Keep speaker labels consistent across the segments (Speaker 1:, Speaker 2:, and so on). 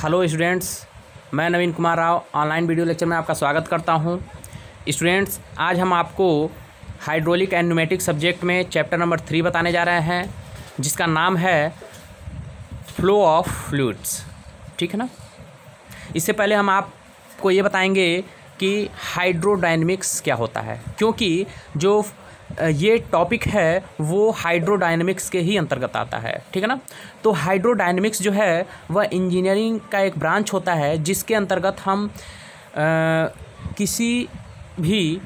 Speaker 1: Hello students, मैं Naveen Kumar Rao online video lecture में आपका स्वागत करता हूं। स्टूडेंट्स, आज हम आपको हाइड्रोलिक एंड न्यूमेटिक सब्जेक्ट में चैप्टर नंबर 3 बताने जा रहे हैं, जिसका नाम है फ्लो ऑफ फ्लूइड्स। ठीक है ना। इससे पहले हम आपको ये बताएंगे कि हाइड्रोडायनेमिक्स क्या होता है, क्योंकि जो ये टॉपिक है वो हाइड्रोडायनेमिक्स के ही अंतर्गत आता है। ठीक है ना। तो हाइड्रोडायनेमिक्स जो है वह इंजीनियरिंग का एक ब्रांच होता है, जिसके अंतर्गत हम किसी भी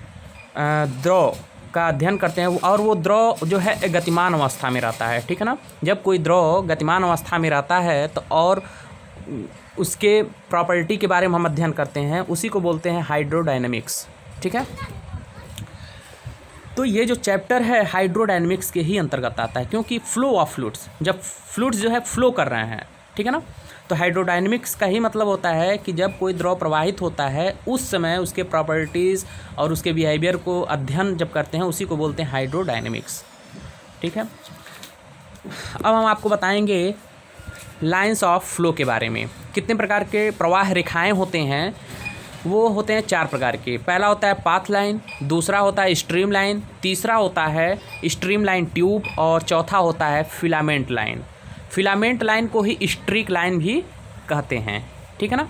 Speaker 1: द्रव का अध्ययन करते हैं, और वो द्रव जो है गतिमान अवस्था में रहता है। ठीक है ना। जब कोई द्रव गतिमान अवस्था में रहता है तो और उसके प्रॉपर्टी के बारे में हम अध्ययन करते हैं, उसी को बोलते हैं हाइड्रोडायनेमिक्स। ठीक है। तो ये जो चैप्टर है हाइड्रोडायनेमिक्स के ही अंतर्गत आता है, क्योंकि फ्लो ऑफ फ्लूइड्स, जब फ्लूइड्स जो है फ्लो कर रहे हैं, ठीक है ना, तो हाइड्रोडायनेमिक्स का ही मतलब होता है कि जब कोई द्रव प्रवाहित होता है उस समय उसके प्रॉपर्टीज़ और उसके बिहेवियर को अध्ययन जब करते हैं, उसी को बोलते हैं हाइड्रोडायनेमिक्स। ठीक है। अब हम आपको बताएंगे लाइंस ऑफ फ्लो के बारे में। कितने प्रकार के प्रवाह रेखाएँ होते हैं, वो होते हैं 4 प्रकार के। पहला होता है पाथ लाइन, दूसरा होता है स्ट्रीम लाइन, तीसरा होता है स्ट्रीम लाइन ट्यूब, और चौथा होता है फिलामेंट लाइन। फिलामेंट लाइन को ही स्ट्रीक लाइन भी कहते हैं। ठीक है ना।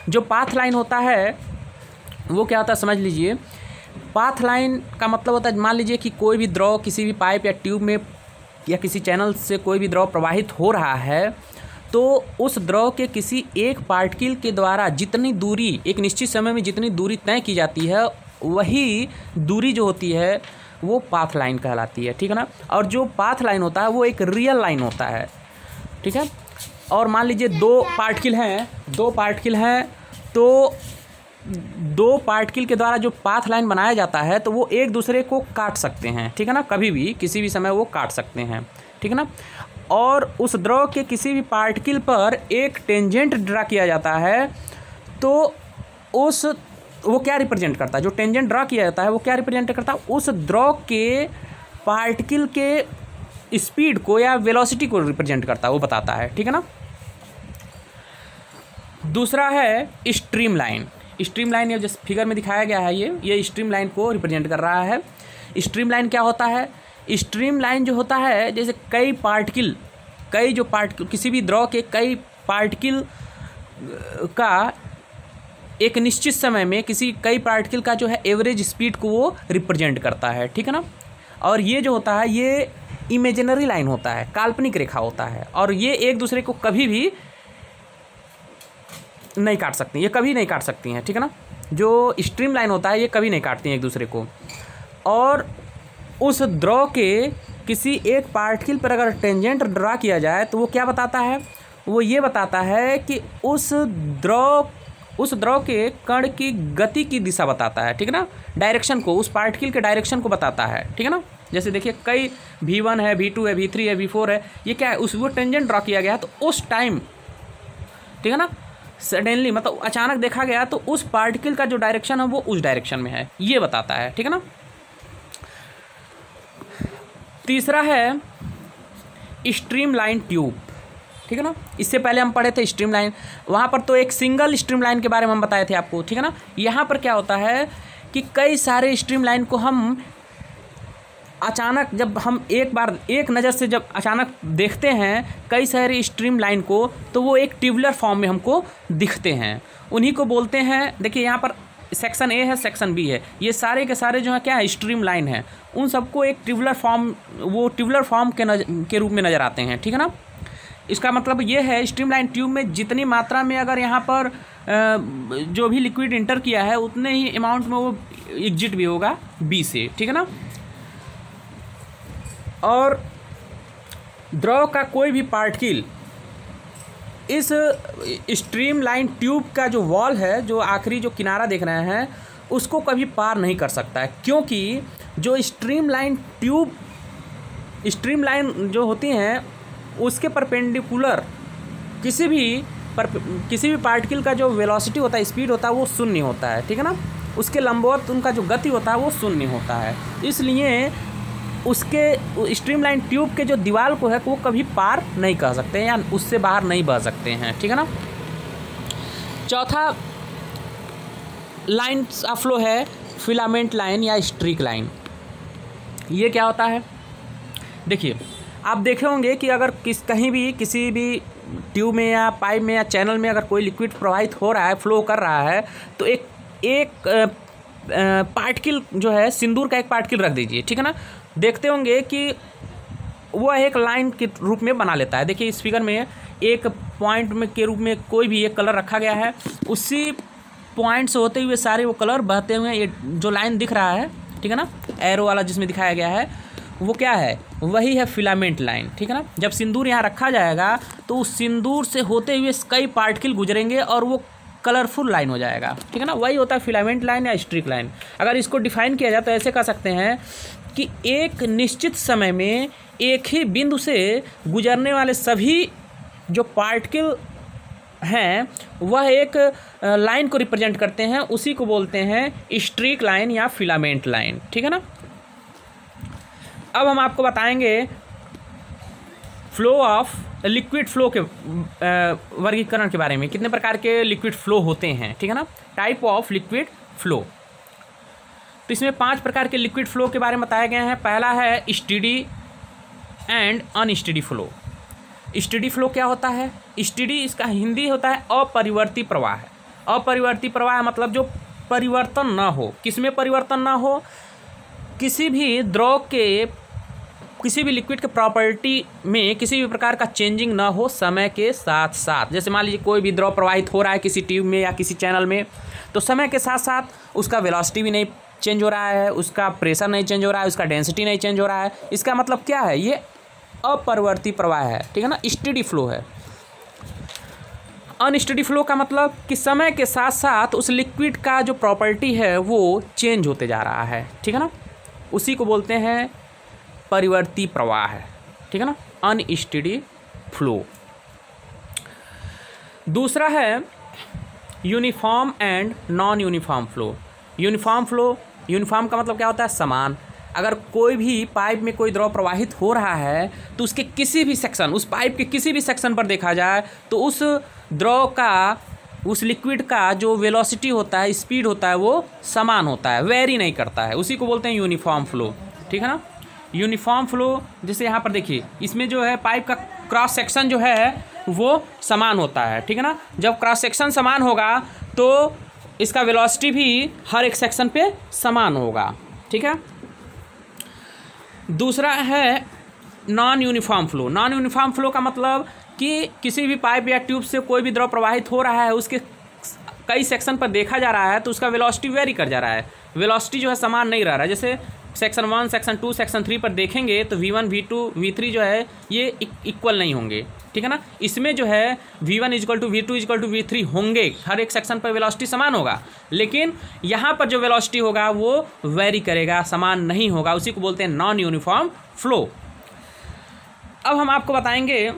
Speaker 1: जो पाथ लाइन होता है वो क्या होता है समझ लीजिए। पाथ लाइन का मतलब होता है, मान लीजिए कि कोई भी द्रव किसी भी पाइप या ट्यूब में या किसी चैनल से कोई भी द्रव प्रवाहित हो रहा है, तो उस द्रव के किसी एक पार्टिकल के द्वारा जितनी दूरी, एक निश्चित समय में जितनी दूरी तय की जाती है, वही दूरी जो होती है वो पाथ लाइन कहलाती है। ठीक है ना। और जो पाथ लाइन होता है वो एक रियल लाइन होता है। ठीक है। और मान लीजिए दो पार्टिकल हैं, तो दो पार्टिकल के द्वारा जो पाथ लाइन बनाया जाता है, तो वो एक दूसरे को काट सकते हैं। ठीक है ना। कभी भी किसी भी समय वो काट सकते हैं। ठीक है ना। और उस द्रव के किसी भी पार्टिकल पर एक टेंजेंट ड्रा किया जाता है, तो वो क्या रिप्रेजेंट करता है, जो टेंजेंट ड्रा किया जाता है वो क्या रिप्रेजेंट करता है, उस द्रव के पार्टिकल के स्पीड को या वेलोसिटी को रिप्रेजेंट करता है, वो बताता है। ठीक है ना। दूसरा है स्ट्रीम लाइन। स्ट्रीम लाइन ये जिस फिगर में दिखाया गया है, ये स्ट्रीम लाइन को रिप्रेजेंट कर रहा है। स्ट्रीम लाइन क्या होता है? स्ट्रीम लाइन जो होता है, जैसे कई पार्टिकल किसी भी द्रव के कई पार्टिकल का एक निश्चित समय में कई पार्टिकल का जो है एवरेज स्पीड को वो रिप्रेजेंट करता है। ठीक है ना। और ये जो होता है ये इमेजिनरी लाइन होता है, काल्पनिक रेखा होता है, और ये एक दूसरे को कभी भी नहीं काट सकती, ये कभी नहीं काट सकती हैं। ठीक है ना। जो स्ट्रीम लाइन होता है ये कभी नहीं काटती हैं एक दूसरे को। और उस द्रव के किसी एक पार्टिकल पर अगर टेंजेंट ड्रा किया जाए, तो वो क्या बताता है? वो ये बताता है कि उस द्रव के कण की गति की दिशा बताता है। ठीक है ना। डायरेक्शन को, उस पार्टिकल के डायरेक्शन को बताता है। ठीक है ना। जैसे देखिए कई V1 है, V2 है, V3 है, V4 है, ये क्या है, वो टेंजेंट ड्रा किया गया, तो उस टाइम, ठीक है ना, सडनली मतलब अचानक देखा गया, तो उस पार्टिकल का जो डायरेक्शन है वो उस डायरेक्शन में है, ये बताता है। ठीक है ना। तीसरा है स्ट्रीम लाइन ट्यूब। ठीक है ना। इससे पहले हम पढ़े थे स्ट्रीम लाइन, वहाँ पर तो एक सिंगल स्ट्रीम लाइन के बारे में हम बताए थे आपको। ठीक है ना। यहाँ पर क्या होता है कि कई सारे स्ट्रीम लाइन को हम अचानक, जब हम एक नज़र से जब अचानक देखते हैं कई सारे स्ट्रीम लाइन को, तो वो एक ट्यूबुलर फॉर्म में हमको दिखते हैं। उन्हीं को बोलते हैं, देखिए यहाँ पर सेक्शन ए है, सेक्शन बी है, ये सारे के सारे जो है क्या है, स्ट्रीम लाइन है। उन सबको एक ट्यूबुलर फॉर्म के रूप में नज़र आते हैं। ठीक है ना। इसका मतलब ये है, स्ट्रीम लाइन ट्यूब में जितनी मात्रा में अगर यहाँ पर जो भी लिक्विड इंटर किया है, उतने ही अमाउंट में वो एग्जिट भी होगा बी से। ठीक है ना। और द्रव का कोई भी पार्टिकल इस स्ट्रीम लाइन ट्यूब का जो वॉल है, जो आखिरी जो किनारा देख रहे हैं, उसको कभी पार नहीं कर सकता है, क्योंकि जो स्ट्रीम लाइन जो होती हैं उसके परपेंडिकुलर किसी भी पार्टिकल का जो वेलोसिटी होता है, स्पीड होता है, वो शून्य होता है। ठीक है ना। उसके लंबवत उनका जो गति होता है वो शून्य होता है। इसलिए उसके स्ट्रीमलाइन ट्यूब के जो दीवार को है वो कभी पार नहीं कर सकते हैं या उससे बाहर नहीं बह सकते हैं। ठीक है ना। चौथा लाइन ऑफ फ्लो है फिलामेंट लाइन या स्ट्रीक लाइन। ये क्या होता है? देखिए, आप देखे होंगे कि अगर कहीं भी किसी भी ट्यूब में या पाइप में या चैनल में अगर कोई लिक्विड प्रवाहित हो रहा है, फ्लो कर रहा है, तो एक पार्टिकल जो है, सिंदूर का एक पार्टिकल रख दीजिए, ठीक है ना। देखते होंगे कि वह एक लाइन के रूप में बना लेता है। देखिए इस फिगर में एक पॉइंट में के रूप में कोई भी एक कलर रखा गया है, उसी पॉइंट से होते हुए सारे वो कलर बहते हुए ये जो लाइन दिख रहा है, ठीक है ना, एरो वाला जिसमें दिखाया गया है, वो क्या है? वही है फिलामेंट लाइन, ठीक है ना। जब सिंदूर यहाँ रखा जाएगा तो उस सिंदूर से होते हुए कई पार्टिकल गुजरेंगे और वो कलरफुल लाइन हो जाएगा, ठीक है ना। वही होता है फिलामेंट लाइन या स्ट्रीक लाइन। अगर इसको डिफाइन किया जाए तो ऐसे कह सकते हैं कि एक निश्चित समय में एक ही बिंदु से गुजरने वाले सभी जो पार्टिकल हैं वह एक लाइन को रिप्रेजेंट करते हैं, उसी को बोलते हैं स्ट्रीक लाइन या फिलामेंट लाइन, ठीक है ना। अब हम आपको बताएंगे फ्लो ऑफ लिक्विड फ्लो के वर्गीकरण के बारे में। कितने प्रकार के लिक्विड फ्लो होते हैं, ठीक है ना, टाइप ऑफ लिक्विड फ्लो। तो इसमें 5 प्रकार के लिक्विड फ्लो के बारे में बताए गए हैं। पहला है steady and unsteady flow. Steady flow क्या होता है? स्टेडी इसका हिंदी होता है अपरिवर्ती प्रवाह। अपरिवर्ती प्रवाह मतलब जो परिवर्तन ना हो। किसमें परिवर्तन ना हो? किसी भी द्रव के, किसी भी लिक्विड के प्रॉपर्टी में किसी भी प्रकार का चेंजिंग ना हो समय के साथ साथ। जैसे मान लीजिए कोई भी द्रव प्रवाहित हो रहा है किसी ट्यूब में या किसी चैनल में, तो समय के साथ साथ उसका वेलोसिटी भी नहीं चेंज हो रहा है, उसका प्रेशर नहीं चेंज हो रहा है, उसका डेंसिटी नहीं चेंज हो रहा है। इसका मतलब क्या है? ये अपरिवर्ती प्रवाह है, ठीक है ना, स्टेडी फ्लो है। अनस्टेडी फ्लो का मतलब कि समय के साथ साथ उस लिक्विड का जो प्रॉपर्टी है वो चेंज होते जा रहा है, ठीक है ना, उसी को बोलते हैं परिवर्ती प्रवाह है, ठीक है ना, अनस्टेडी फ्लो। दूसरा है uniform and non uniform flow. Uniform flow, uniform का मतलब क्या होता है? समान। अगर कोई भी पाइप में कोई द्रव प्रवाहित हो रहा है तो उसके किसी भी सेक्शन, उस पाइप के किसी भी सेक्शन पर देखा जाए तो उस द्रव का, उस लिक्विड का जो वेलोसिटी होता है, स्पीड होता है, वो समान होता है, वेरी नहीं करता है, उसी को बोलते हैं यूनिफॉर्म फ्लो, ठीक है ना। यूनिफॉर्म फ्लो जैसे यहाँ पर देखिए, इसमें जो है पाइप का क्रॉस सेक्शन जो है वो समान होता है, ठीक है ना। जब क्रॉस सेक्शन समान होगा तो इसका वेलोसिटी भी हर एक सेक्शन पे समान होगा, ठीक है। दूसरा है non uniform flow. Non uniform flow का मतलब कि किसी भी पाइप या ट्यूब से कोई भी द्रव प्रवाहित हो रहा है, उसके कई सेक्शन पर देखा जा रहा है तो उसका वेलोसिटी वेरी कर जा रहा है, वेलोसिटी जो है समान नहीं रह रहा है। जैसे सेक्शन 1, सेक्शन 2, सेक्शन 3 पर देखेंगे तो V1, V2, V3 जो है ये इक्वल नहीं होंगे, ठीक है ना। इसमें जो है V1 = V2 = V3 होंगे, हर एक सेक्शन पर वेलोसिटी समान होगा, लेकिन यहाँ पर जो वेलोसिटी होगा वो वेरी करेगा, समान नहीं होगा, उसी को बोलते हैं नॉन यूनिफॉर्म फ्लो। अब हम आपको बताएंगे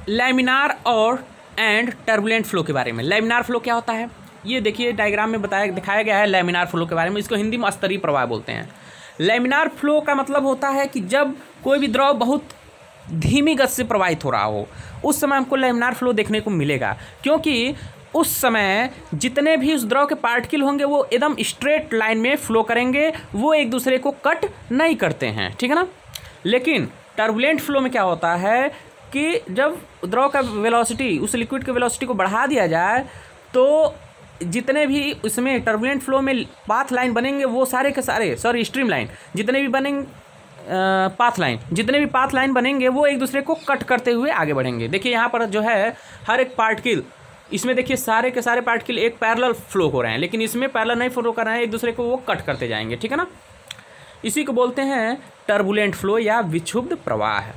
Speaker 1: लैमिनार और एंड टर्बुलेंट फ्लो के बारे में। लैमिनार फ्लो क्या होता है? ये देखिए डायग्राम में दिखाया गया है लैमिनार फ्लो के बारे में। इसको हिंदी में स्तरीय प्रवाह बोलते हैं। लैमिनार फ्लो का मतलब होता है कि जब कोई भी द्रव बहुत धीमी गति से प्रवाहित हो रहा हो, उस समय हमको लैमिनार फ्लो देखने को मिलेगा, क्योंकि उस समय जितने भी उस द्रव के पार्टिकल होंगे वो एकदम स्ट्रेट लाइन में फ्लो करेंगे, वो एक दूसरे को कट नहीं करते हैं, ठीक है ना। लेकिन टर्बुलेंट फ्लो में क्या होता है कि जब द्रव का वेलोसिटी, उस लिक्विड के वेलोसिटी को बढ़ा दिया जाए तो जितने भी उसमें टर्बुलेंट फ्लो में पाथ लाइन बनेंगे वो सारे के सारे, सॉरी स्ट्रीम लाइन, जितने भी बनेंगे जितने भी पाथ लाइन बनेंगे वो एक दूसरे को कट करते हुए आगे बढ़ेंगे। देखिए यहाँ पर जो है हर एक पार्टिकल, इसमें देखिए सारे के सारे पार्टिकल एक पैरेलल फ्लो हो रहे हैं, लेकिन इसमें पैरेलल नहीं फ्लो कर रहे हैं, एक दूसरे को वो कट करते जाएंगे, ठीक है ना। इसी को बोलते हैं टर्बुलेंट फ्लो या विक्षुब्ध प्रवाह।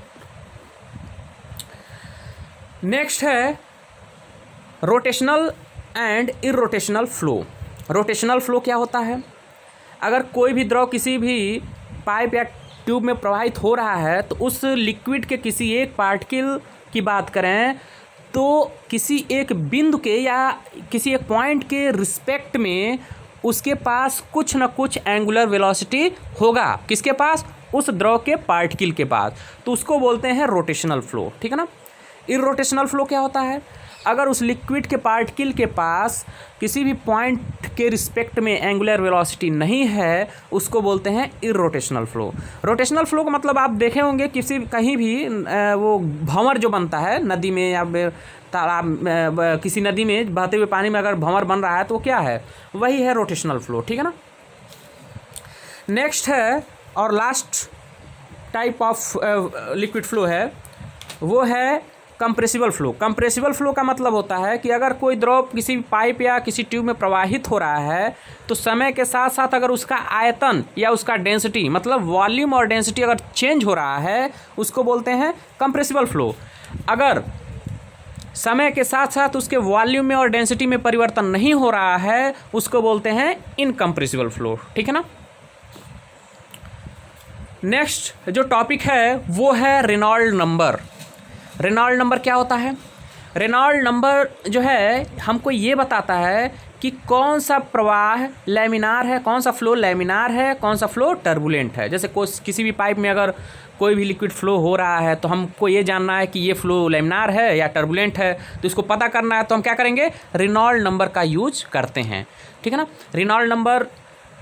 Speaker 1: नेक्स्ट है rotational and irrotational flow. Rotational flow क्या होता है? अगर कोई भी द्रव किसी भी पाइप या ट्यूब में प्रवाहित हो रहा है तो उस लिक्विड के किसी एक पार्टिकल की बात करें तो किसी एक बिंदु के या किसी एक पॉइंट के रिस्पेक्ट में उसके पास कुछ न कुछ एंगुलर वेलोसिटी होगा। किसके पास? उस द्रव के पार्टिकल के पास। तो उसको बोलते हैं रोटेशनल फ्लो, ठीक है ना। इररोटेशनल फ्लो क्या होता है? अगर उस लिक्विड के पार्टिकल के पास किसी भी पॉइंट के रिस्पेक्ट में एंगुलर वेलोसिटी नहीं है, उसको बोलते हैं इररोटेशनल फ्लो। रोटेशनल फ्लो का मतलब आप देखे होंगे किसी कहीं भी वो भंवर जो बनता है नदी में या तालाब, किसी नदी में बहते हुए पानी में अगर भंवर बन रहा है तो वो क्या है? वही है रोटेशनल फ्लो, ठीक है ना। नेक्स्ट है और last type of liquid flow है, वो है कंप्रेसिबल फ्लो। कंप्रेसिबल फ्लो का मतलब होता है कि अगर कोई द्रव किसी पाइप या किसी ट्यूब में प्रवाहित हो रहा है तो समय के साथ साथ अगर उसका आयतन या उसका डेंसिटी मतलब वॉल्यूम और डेंसिटी अगर चेंज हो रहा है, उसको बोलते हैं कंप्रेसिबल फ्लो। अगर समय के साथ साथ उसके वॉल्यूम में और डेंसिटी में परिवर्तन नहीं हो रहा है, उसको बोलते हैं इनकम्प्रेसिबल फ्लो, ठीक है ना। नेक्स्ट जो टॉपिक है वो है रेनॉल्ड नंबर। रेनॉल्ड नंबर क्या होता है? रेनॉल्ड नंबर जो है हमको ये बताता है कि कौन सा प्रवाह लैमिनार है, कौन सा फ्लो लैमिनार है, कौन सा फ्लो टर्बुलेंट है। जैसे किसी भी पाइप में अगर कोई भी लिक्विड फ्लो हो रहा है तो हमको ये जानना है कि ये फ्लो लैमिनार है या टर्बुलेंट है, तो इसको पता करना है तो हम क्या करेंगे? रेनॉल्ड नंबर का यूज करते हैं, ठीक है ना। रेनॉल्ड नंबर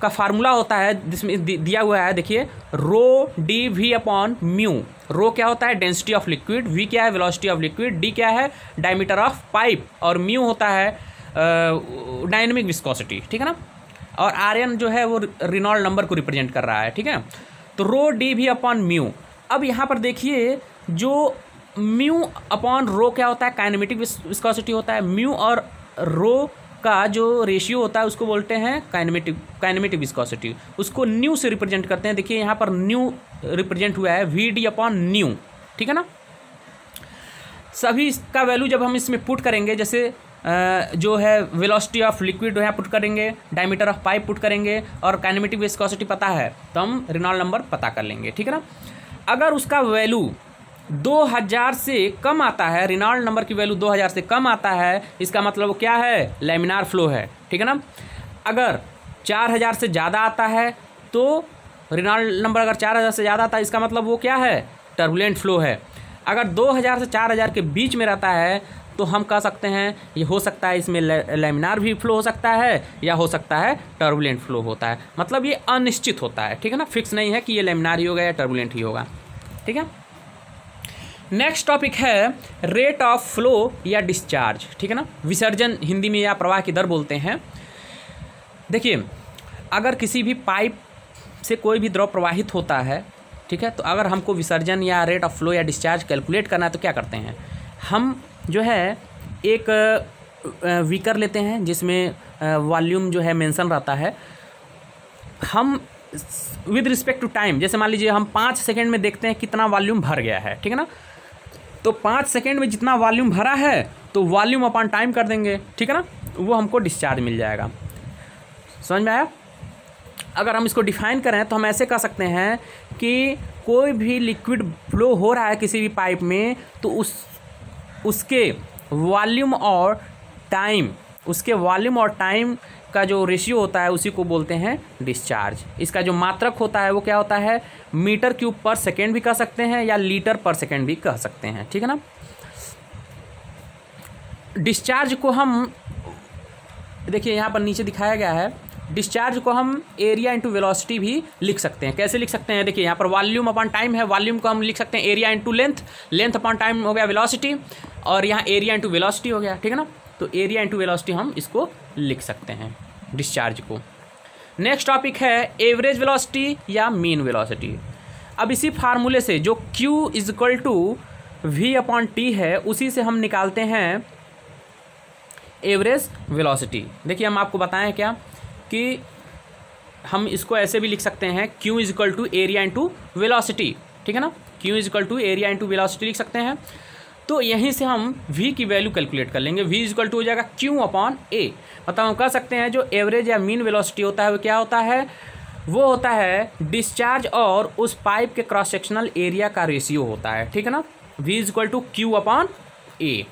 Speaker 1: का फार्मूला होता है जिसमें दिया हुआ है, देखिए, rho D we upon mu. रो क्या होता है? डेंसिटी ऑफ लिक्विड, वी क्या है? वेलोसिटी ऑफ लिक्विड, डी क्या है? डायमीटर ऑफ पाइप, और म्यू होता है डायनेमिक विस्कोसिटी, ठीक है ना। और आर एन जो है वो रेनॉल्ड नंबर को रिप्रेजेंट कर रहा है, ठीक है। तो rho D we upon mu. अब यहाँ पर देखिए जो म्यू अपॉन रो क्या होता है? काइनेमेटिक विस्कोसिटी होता है। म्यू और रो का जो रेशियो होता है उसको बोलते हैं काइनेमेटिक विस्कोसिटी। उसको न्यू से रिप्रेजेंट करते हैं। देखिए यहाँ पर न्यू रिप्रेजेंट हुआ है, वी डी अपॉन न्यू, ठीक है ना। सभी का वैल्यू जब हम इसमें पुट करेंगे, जैसे जो है वेलोसिटी ऑफ लिक्विड यहाँ पुट करेंगे, डायमीटर ऑफ पाइप पुट करेंगे और काइनेमेटिक विस्कोसिटी पता है तो हम रेनॉल्ड नंबर पता कर लेंगे, ठीक है ना। अगर उसका वैल्यू 2000 से कम आता है, रेनॉल्ड नंबर की वैल्यू 2000 से कम आता है, इसका मतलब क्या है? लैमिनार फ्लो है, ठीक है ना। अगर 4000 से ज़्यादा आता है तो रेनॉल्ड नंबर अगर 4000 से ज़्यादा आता है, इसका मतलब वो क्या है? टर्बुलेंट फ्लो है। अगर 2000 से 4000 के बीच में रहता है तो हम कह सकते हैं ये हो सकता है इसमें लैमिनार भी फ्लो हो सकता है या हो सकता है टर्बुलेंट फ्लो होता है। मतलब ये अनिश्चित होता है, ठीक है ना। फिक्स नहीं है कि ये लैमिनार ही होगा या टर्बुलेंट ही होगा, ठीक है। नेक्स्ट टॉपिक है रेट ऑफ फ्लो या डिस्चार्ज, ठीक है ना। विसर्जन हिंदी में या प्रवाह की दर बोलते हैं। देखिए, अगर किसी भी पाइप से कोई भी द्रव प्रवाहित होता है, ठीक है, तो अगर हमको विसर्जन या रेट ऑफ फ्लो या डिस्चार्ज कैलकुलेट करना है तो क्या करते हैं? हम जो है एक वीकर लेते हैं जिसमें वॉल्यूम जो है मेंशन रहता है। हम विद रिस्पेक्ट टू टाइम, जैसे मान लीजिए हम 5 सेकेंड में देखते हैं कितना वॉल्यूम भर गया है, ठीक है ना। तो 5 सेकेंड में जितना वॉल्यूम भरा है तो वॉल्यूम अपॉन टाइम कर देंगे, ठीक है ना, वो हमको डिस्चार्ज मिल जाएगा। समझ में आया? अगर हम इसको डिफाइन करें तो हम ऐसे कह सकते हैं कि कोई भी लिक्विड फ्लो हो रहा है किसी भी पाइप में तो उसके वॉल्यूम और टाइम का जो रेशियो होता है उसी को बोलते हैं डिस्चार्ज। इसका जो मात्रक होता है वो क्या होता है? मीटर क्यूब पर सेकेंड भी कह सकते हैं या लीटर पर सेकेंड भी कह सकते हैं, ठीक है ना। डिस्चार्ज को हम देखिए यहाँ पर नीचे दिखाया गया है, डिस्चार्ज को हम एरिया इंटू वेलोसिटी भी लिख सकते हैं। कैसे लिख सकते हैं? देखिए यहाँ पर वॉल्यूम अपॉन टाइम है, वॉल्यूम को हम लिख सकते हैं area into length, length upon time हो गया वेलोसिटी, और यहाँ एरिया इंटू वेलोसिटी हो गया, ठीक है ना। तो एरिया इंटू वेलोसिटी हम इसको लिख सकते हैं डिस्चार्ज को। नेक्स्ट टॉपिक है एवरेज वेलोसिटी या मीन वेलोसिटी। अब इसी फार्मूले से जो Q equal to V upon T है उसी से हम निकालते हैं एवरेज वेलोसिटी। देखिए हम आपको बताएं क्या कि हम इसको ऐसे भी लिख सकते हैं Q equal to area into velocity, ठीक है ना। Q equal to area into velocity लिख सकते हैं। तो यहीं से हम V की वैल्यू कैलकुलेट कर लेंगे। V इक्वल टू हो जाएगा Q अपॉन A। मतलब हम कह सकते हैं जो एवरेज या मीन वेलोसिटी होता है वो क्या होता है? वो होता है डिस्चार्ज और उस पाइप के क्रॉस सेक्शनल एरिया का रेशियो होता है, ठीक है ना। V equal to Q upon A,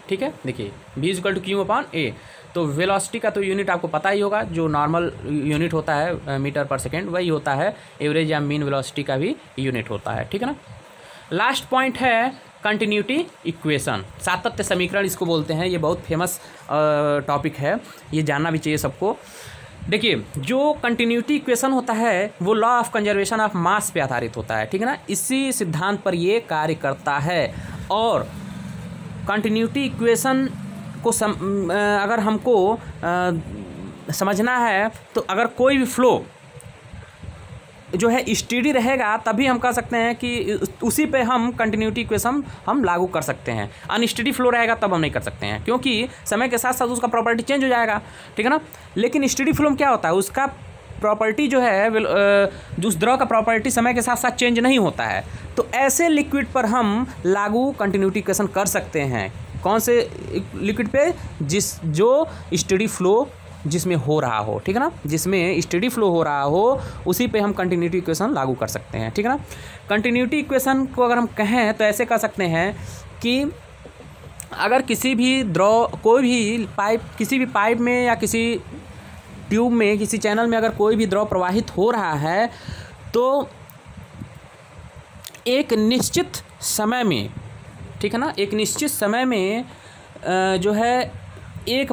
Speaker 1: ठीक है। देखिए V equal to Q upon A। तो वेलोसिटी का तो यूनिट आपको पता ही होगा, जो नॉर्मल यूनिट होता है मीटर पर सेकेंड, वही होता है। एवरेज या मीन वेलोसिटी का भी यूनिट होता है, ठीक है ना। लास्ट पॉइंट है कंटिन्यूटी इक्वेशन, सातत्य समीकरण इसको बोलते हैं। ये बहुत फेमस टॉपिक है, ये जानना भी चाहिए सबको। देखिए, जो कंटिन्यूटी इक्वेशन होता है वो law of conservation of mass पे आधारित होता है, ठीक है ना। इसी सिद्धांत पर ये कार्य करता है। और कंटिन्यूटी इक्वेशन को अगर हमको समझना है तो अगर कोई भी फ्लो जो है स्टेडी रहेगा तभी हम कह सकते हैं कि उसी पे हम कंटिन्यूटी इक्वेशन हम लागू कर सकते हैं। अनस्टेडी फ्लो रहेगा तब हम नहीं कर सकते हैं, क्योंकि समय के साथ साथ उसका प्रॉपर्टी चेंज हो जाएगा, ठीक है ना। लेकिन स्टेडी फ्लो में क्या होता है, उसका प्रॉपर्टी जो है जो उस द्रव का प्रॉपर्टी समय के साथ साथ चेंज नहीं होता है। तो ऐसे लिक्विड पर हम लागू कंटिन्यूटी इक्वेशन कर सकते हैं। कौन से लिक्विड पे, जो स्टेडी फ्लो जिसमें हो रहा हो, ठीक है ना, जिसमें स्टेडी फ्लो हो रहा हो उसी पे हम कंटिन्यूटी इक्वेशन लागू कर सकते हैं, ठीक है ना। कंटिन्यूटी इक्वेशन को अगर हम कहें तो ऐसे कह सकते हैं कि अगर किसी भी द्रव, कोई भी पाइप, किसी भी पाइप में या किसी ट्यूब में, किसी चैनल में अगर कोई भी द्रव प्रवाहित हो रहा है तो एक निश्चित समय में, ठीक है ना, एक निश्चित समय में जो है एक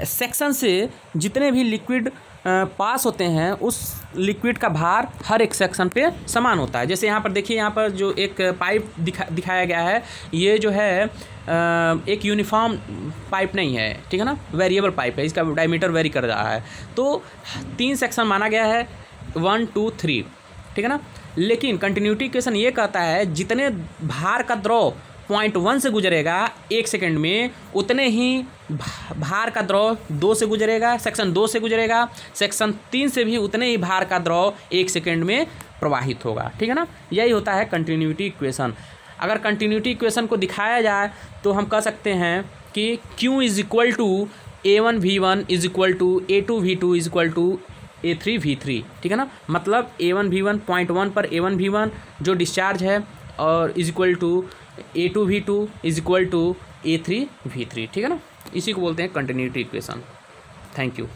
Speaker 1: सेक्शन से जितने भी लिक्विड पास होते हैं उस लिक्विड का भार हर एक सेक्शन पे समान होता है। जैसे यहाँ पर देखिए, यहाँ पर जो एक पाइप दिखाया गया है, ये जो है एक यूनिफॉर्म पाइप नहीं है, ठीक है ना, वेरिएबल पाइप है, इसका डायमीटर वेरी कर रहा है। तो 3 सेक्शन माना गया है, 1 2 3, ठीक है ना। लेकिन कंटिन्यूटी इक्वेशन ये कहता है जितने भार का द्रव पॉइंट 1 से गुजरेगा 1 सेकेंड में, उतने ही भार का द्रव 2 से गुजरेगा, सेक्शन 2 से गुजरेगा, सेक्शन 3 से भी उतने ही भार का द्रव 1 सेकेंड में प्रवाहित होगा, ठीक है ना। यही होता है कंटिन्यूटी इक्वेशन। अगर कंटिन्यूटी इक्वेशन को दिखाया जाए तो हम कह सकते हैं कि Q is equal to A1V1 is equal to A2V2 is equal to A3V3, ठीक है ना। मतलब A1V1 पॉइंट 1 पर A1V1 जो डिस्चार्ज है और is equal to A2V2 is equal to A3V3, ठीक है ना। इसी को बोलते हैं कंटिन्यूटी इक्वेशन। Thank you.